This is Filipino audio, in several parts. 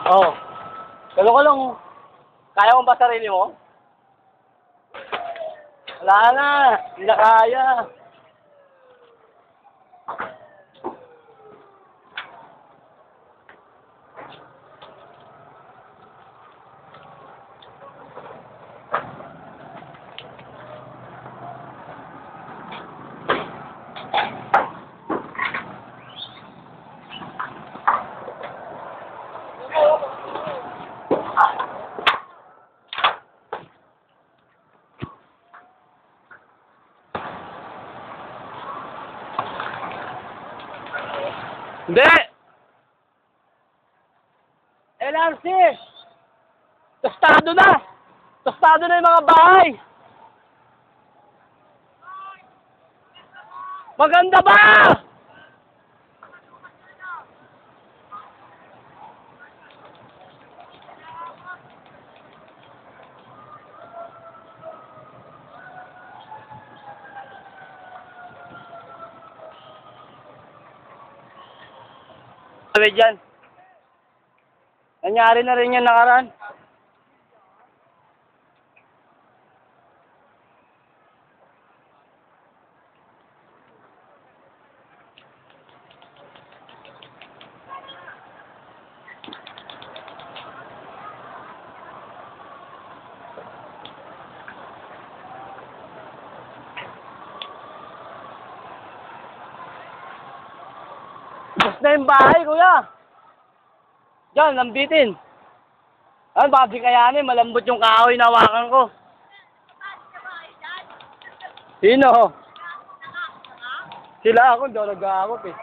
Oo. Kalong-kalong. Kaya mo ba sarili mo? Wala na. Hindi na kaya. Hindi! LRC! Tostado na! Tostado na yung mga bahay! Maganda ba? Sabi dyan. Nangyari na rin yan nakaraan. Bus na yung bahay, kuya. Diyan, lambitin. Ano, baka di kayanin, malambot yung kahoy na hawakan ko. Sino? Sila ako, hindi ako nag-aakot eh.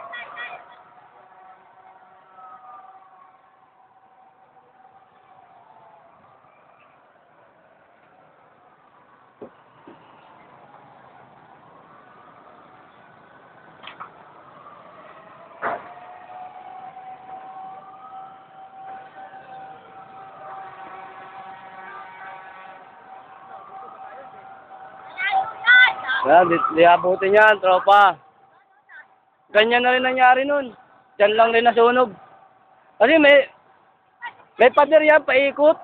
Yan, di abutin yan, tropa. Ganyan na rin nangyari nun. Diyan lang rin nasunog. Kasi may pader yan, paikot.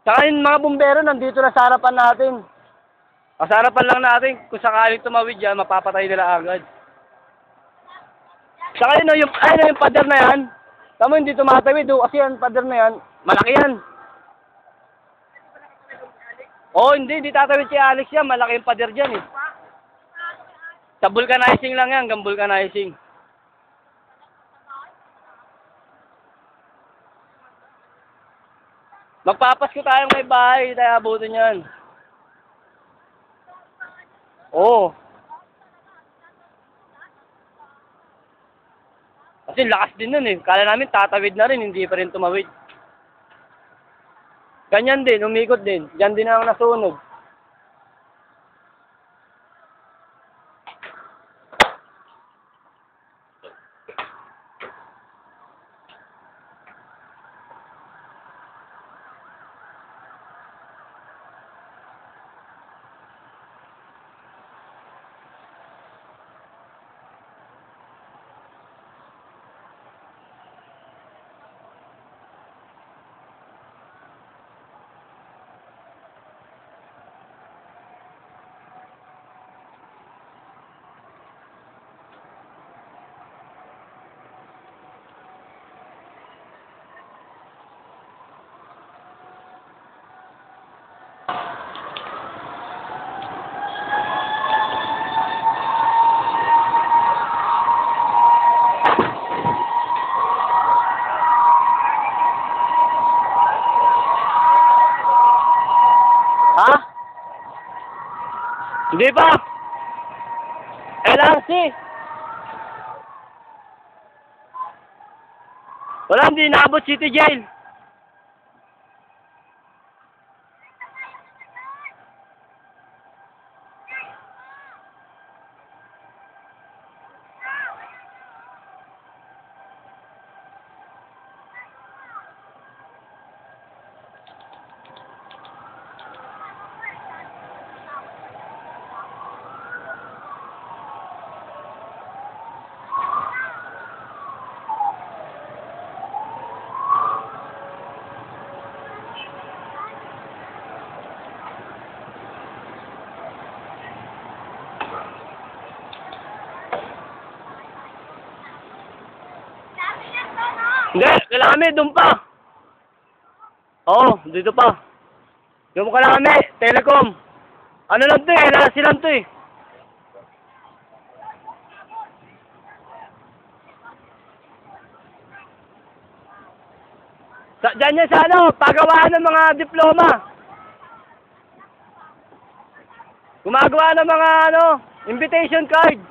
Saka yung mga bumbero nandito na sa harapan natin. Sa harapan lang natin, kung sakaling tumawid yan, mapapatay nila agad. Saka yun, yung pader na yan. Tama, hindi tumatawid, kasi yung pader na yan, malaki yan. Oo, hindi tatawid si Alex yan. Malaki yung pader dyan eh. Sa vulcanizing lang yan, hanggang vulcanizing. Magpapasko tayong may bahay, tayo abutin yan. Oo. Kasi lakas din nun eh. Kala namin tatawid na rin, hindi pa rin tumawid. Ganyan din, umikot din. Diyan din ang nasunog. Ha? Hindi pa. LRC. Wala, hindi naabot City Jail. Hindi, kailangan doon pa. Oo, dito pa. Yung kailangan Telecom. Ano lang to eh, LRC lang to eh. Diyan yan sa ano, pagawaan ng mga diploma. Gumagawa ng mga ano, invitation card.